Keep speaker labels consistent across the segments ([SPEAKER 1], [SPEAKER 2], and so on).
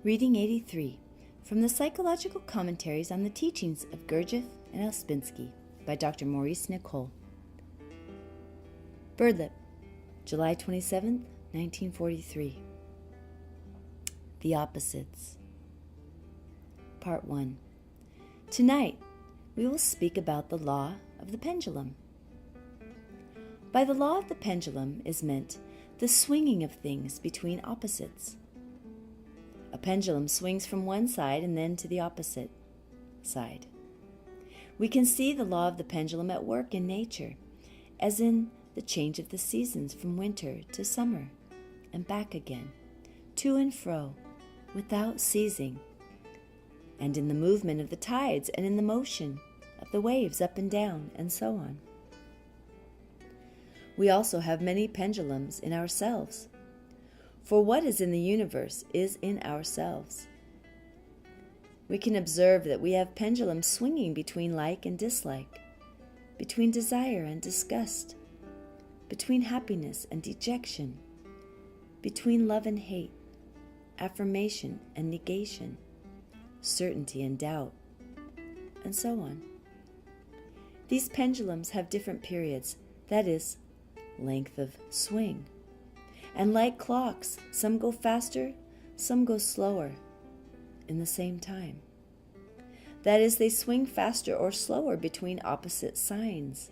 [SPEAKER 1] Reading 83 from the Psychological Commentaries on the Teachings of Gurdjieff and Ouspensky by Dr. Maurice Nicoll. Birdlip, July 27, 1943. The Opposites. Part 1. Tonight, we will speak about the law of the pendulum. By the law of the pendulum is meant the swinging of things between opposites. A pendulum swings from one side and then to the opposite side. We can see the law of the pendulum at work in nature, as in the change of the seasons from winter to summer and back again, to and fro, without ceasing, and in the movement of the tides and in the motion of the waves up and down, and so on. We also have many pendulums in ourselves. For what is in the universe is in ourselves. We can observe that we have pendulums swinging between like and dislike, between desire and disgust, between happiness and dejection, between love and hate, affirmation and negation, certainty and doubt, and so on. These pendulums have different periods, that is, length of swing. And like clocks, some go faster, some go slower in the same time. That is, they swing faster or slower between opposite signs.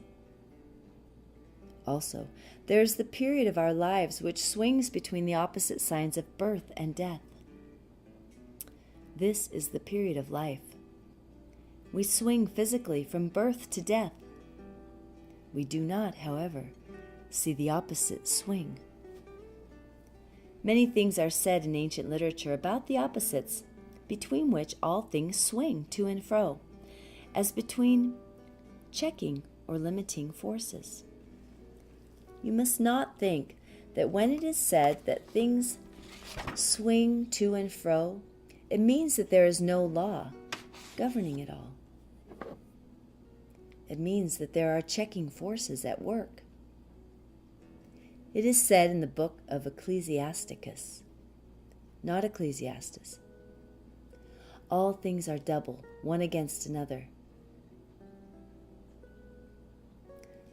[SPEAKER 1] Also, there is the period of our lives which swings between the opposite signs of birth and death. This is the period of life. We swing physically from birth to death. We do not, however, see the opposite swing. Many things are said in ancient literature about the opposites, between which all things swing to and fro, as between checking or limiting forces. You must not think that when it is said that things swing to and fro, it means that there is no law governing it all. It means that there are checking forces at work. It is said in the book of Ecclesiasticus, not Ecclesiastes, all things are double, one against another.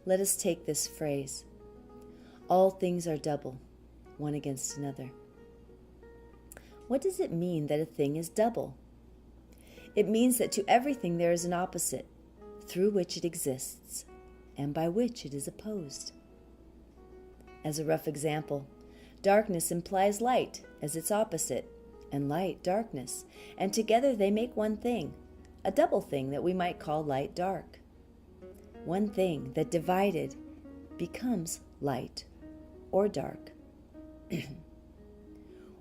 [SPEAKER 1] Let us take this phrase, all things are double, one against another. What does it mean that a thing is double? It means that to everything there is an opposite, through which it exists, and by which it is opposed. As a rough example, darkness implies light as its opposite, and light darkness, and together they make one thing, a double thing that we might call light-dark. One thing that divided becomes light or dark.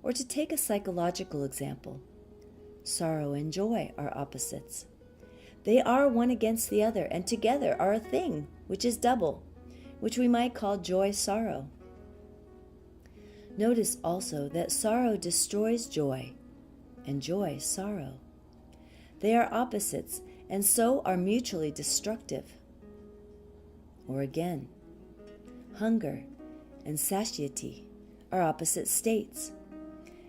[SPEAKER 1] Or to take a psychological example, sorrow and joy are opposites. They are one against the other, and together are a thing which is double, which we might call joy-sorrow. Notice also that sorrow destroys joy, and joy sorrow. They are opposites, and so are mutually destructive. Or again, hunger and satiety are opposite states.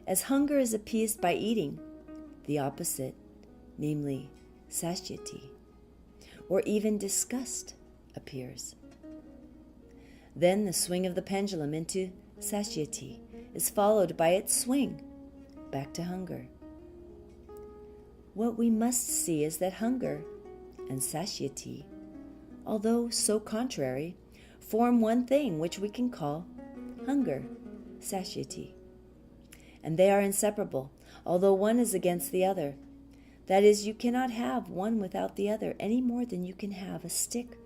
[SPEAKER 1] As hunger is appeased by eating, the opposite, namely satiety, or even disgust, appears. Then the swing of the pendulum into satiety is followed by its swing back to hunger. What we must see is that hunger and satiety, although so contrary, form one thing which we can call hunger, satiety. And they are inseparable, although one is against the other. That is, you cannot have one without the other any more than you can have a stick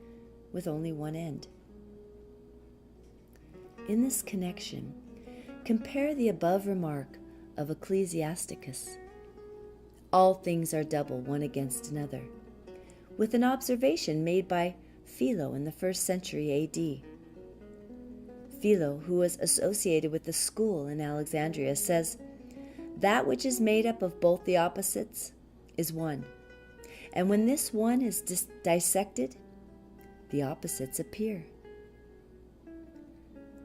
[SPEAKER 1] with only one end. In this connection, compare the above remark of Ecclesiasticus, all things are double, one against another, with an observation made by Philo in the 1st century A.D. Philo, who was associated with the school in Alexandria, says, "That which is made up of both the opposites is one, and when this one is dissected, the opposites appear."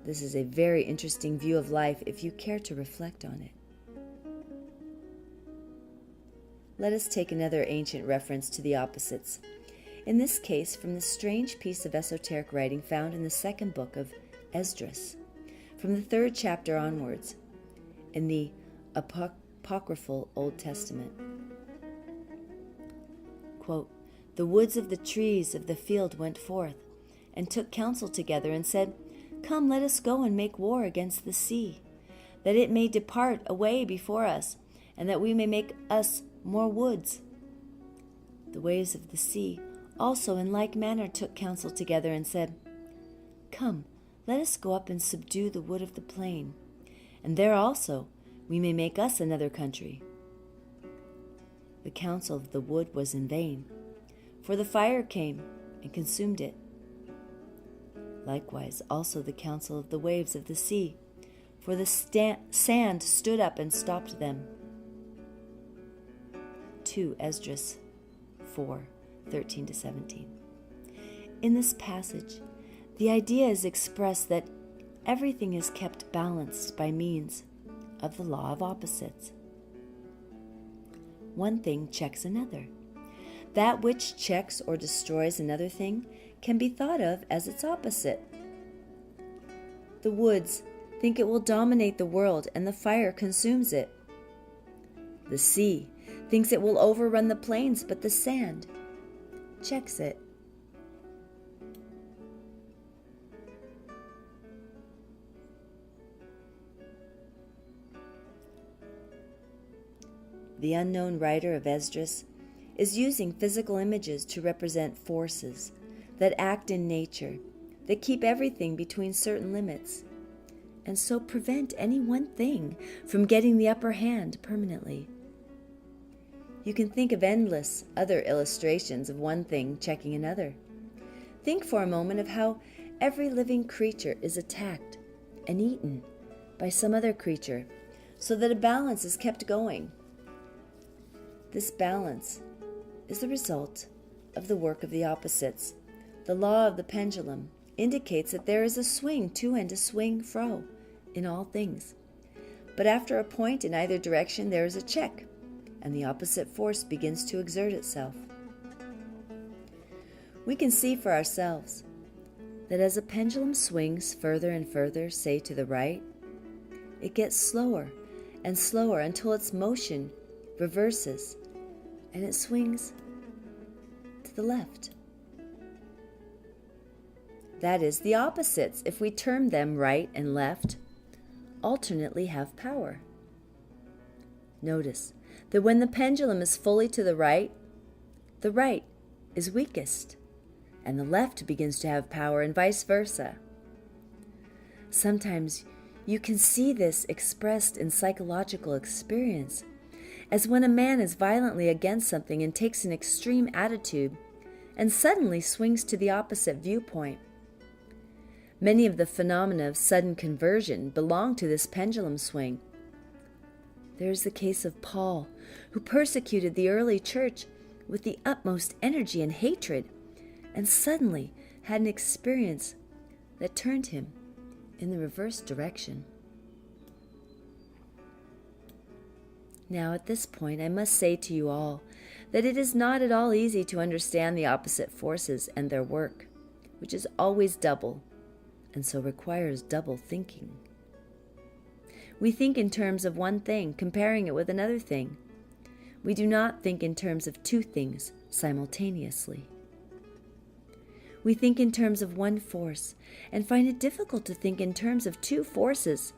[SPEAKER 1] This is a very interesting view of life if you care to reflect on it. Let us take another ancient reference to the opposites, in this case from the strange piece of esoteric writing found in the second book of Esdras, from the 3rd chapter onwards, in the apocryphal Old Testament. Quote, "The woods of the trees of the field went forth, and took counsel together, and said, Come, let us go and make war against the sea, that it may depart away before us, and that we may make us more woods. The waves of the sea also in like manner took counsel together, and said, Come, let us go up and subdue the wood of the plain, and there also we may make us another country. The counsel of the wood was in vain, for the fire came and consumed it. Likewise also the counsel of the waves of the sea, for the sand stood up and stopped them." 2 Esdras 4:13-17. In this passage, the idea is expressed that everything is kept balanced by means of the law of opposites. One thing checks another. That which checks or destroys another thing can be thought of as its opposite. The woods think it will dominate the world, and the fire consumes it. The sea thinks it will overrun the plains, but the sand checks it. The unknown writer of Esdras is using physical images to represent forces that act in nature, that keep everything between certain limits, and so prevent any one thing from getting the upper hand permanently. You can think of endless other illustrations of one thing checking another. Think for a moment of how every living creature is attacked and eaten by some other creature, so that a balance is kept going. This balance is the result of the work of the opposites. The law of the pendulum indicates that there is a swing to and a swing fro in all things. But after a point in either direction, there is a check, and the opposite force begins to exert itself. We can see for ourselves that as a pendulum swings further and further, say to the right, it gets slower and slower until its motion reverses and it swings to the left. That is, the opposites, if we term them right and left, alternately have power. Notice that when the pendulum is fully to the right is weakest, and the left begins to have power, and vice versa. Sometimes you can see this expressed in psychological experience, as when a man is violently against something and takes an extreme attitude and suddenly swings to the opposite viewpoint. Many of the phenomena of sudden conversion belong to this pendulum swing. There is the case of Paul, who persecuted the early church with the utmost energy and hatred, and suddenly had an experience that turned him in the reverse direction. Now, at this point, I must say to you all that it is not at all easy to understand the opposite forces and their work, which is always double, and so requires double thinking. We think in terms of one thing, comparing it with another thing. We do not think in terms of two things simultaneously. We think in terms of one force, and find it difficult to think in terms of two forces,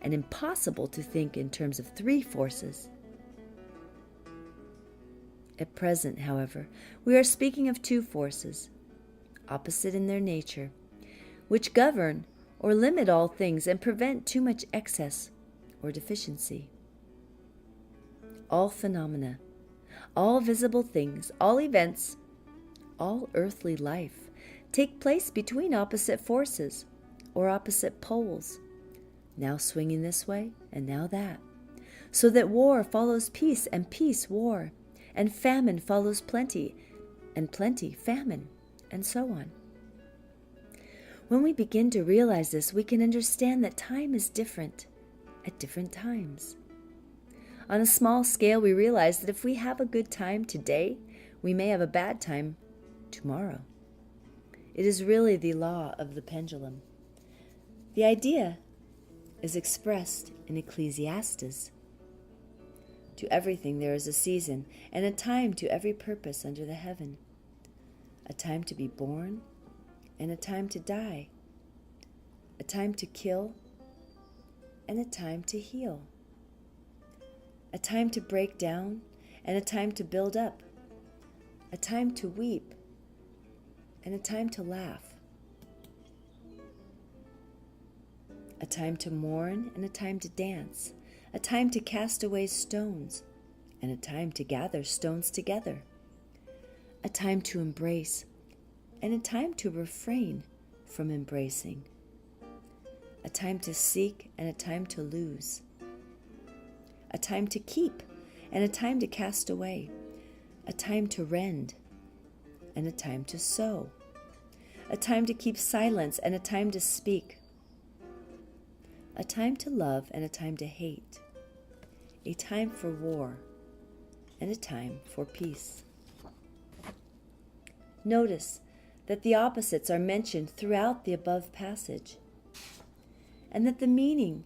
[SPEAKER 1] and impossible to think in terms of three forces. At present, however, we are speaking of two forces, opposite in their nature, which govern or limit all things and prevent too much excess or deficiency. All phenomena, all visible things, all events, all earthly life take place between opposite forces or opposite poles, now swinging this way and now that, so that war follows peace and peace war, and famine follows plenty, and plenty famine, and so on. When we begin to realize this, we can understand that time is different at different times. On a small scale, we realize that if we have a good time today, we may have a bad time tomorrow. It is really the law of the pendulum. The idea is expressed in Ecclesiastes. To everything there is a season, and a time to every purpose under the heaven. A time to be born, and a time to die. A time to kill, and a time to heal. A time to break down, and a time to build up. A time to weep, and a time to laugh. A time to mourn, and a time to dance. A time to cast away stones, and a time to gather stones together. A time to embrace, and a time to refrain from embracing. A time to seek, and a time to lose. A time to keep, and a time to cast away. A time to rend, and a time to sow. A time to keep silence, and a time to speak. A time to love, and a time to hate. A time for war, and a time for peace. Notice that the opposites are mentioned throughout the above passage, and that the meaning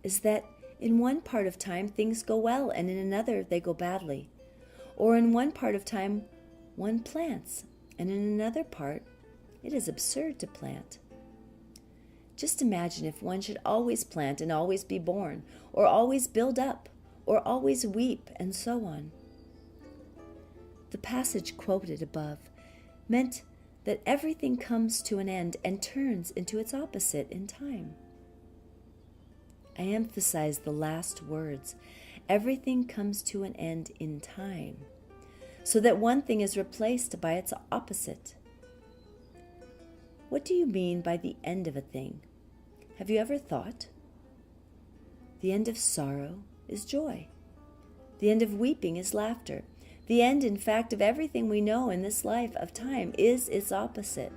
[SPEAKER 1] is that in one part of time things go well, and in another they go badly. Or in one part of time one plants, and in another part it is absurd to plant. Just imagine if one should always plant and always be born, or always build up, or always weep, and so on. The passage quoted above meant that everything comes to an end and turns into its opposite in time. I emphasize the last words. Everything comes to an end in time, so that one thing is replaced by its opposite. What do you mean by the end of a thing? Have you ever thought? The end of sorrow is joy. The end of weeping is laughter. The end, in fact, of everything we know in this life of time is its opposite.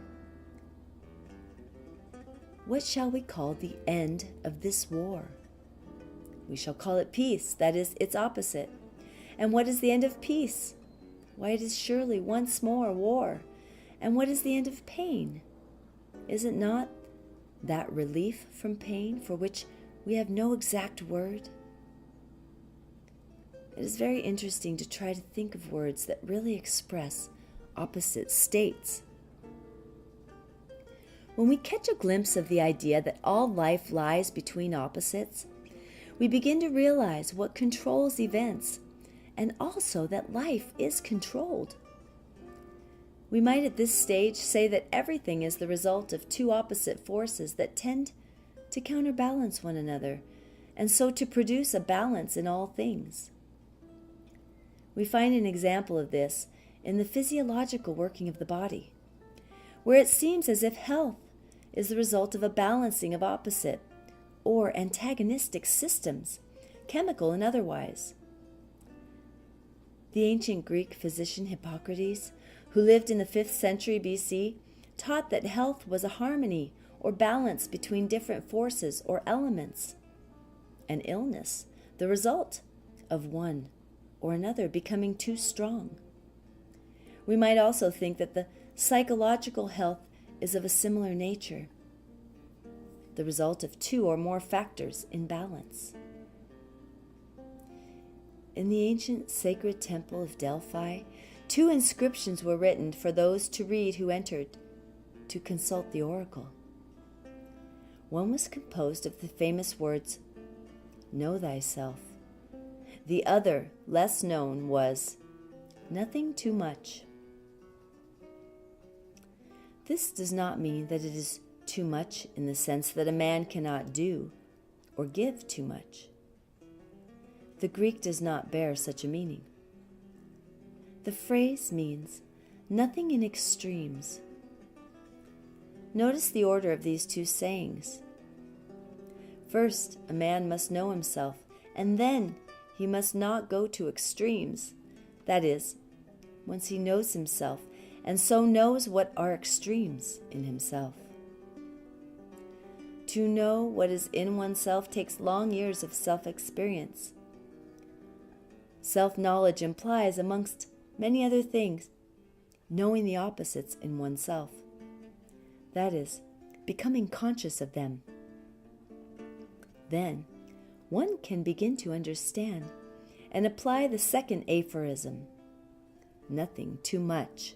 [SPEAKER 1] What shall we call the end of this war? We shall call it peace, that is, its opposite. And what is the end of peace? Why, it is surely once more war. And what is the end of pain? Is it not that relief from pain for which we have no exact word? It is very interesting to try to think of words that really express opposite states. When we catch a glimpse of the idea that all life lies between opposites, we begin to realize what controls events, and also that life is controlled. We might at this stage say that everything is the result of two opposite forces that tend to counterbalance one another, and so to produce a balance in all things. We find an example of this in the physiological working of the body, where it seems as if health is the result of a balancing of opposite or antagonistic systems, chemical and otherwise. The ancient Greek physician Hippocrates, who lived in the 5th century BC, taught that health was a harmony or balance between different forces or elements, and illness the result of one or another becoming too strong. We might also think that the psychological health is of a similar nature, the result of two or more factors in balance. In the ancient sacred temple of Delphi, 2 inscriptions were written for those to read who entered to consult the oracle. One was composed of the famous words, "Know thyself." The other, less known, was, "Nothing too much." This does not mean that it is too much in the sense that a man cannot do or give too much. The Greek does not bear such a meaning. The phrase means nothing in extremes. Notice the order of these 2 sayings. First, a man must know himself, and then he must not go to extremes. That is, once he knows himself, and so knows what are extremes in himself. To know what is in oneself takes long years of self-experience. Self-knowledge implies, amongst many other things, knowing the opposites in oneself. That is, becoming conscious of them. Then, one can begin to understand and apply the second aphorism: nothing too much.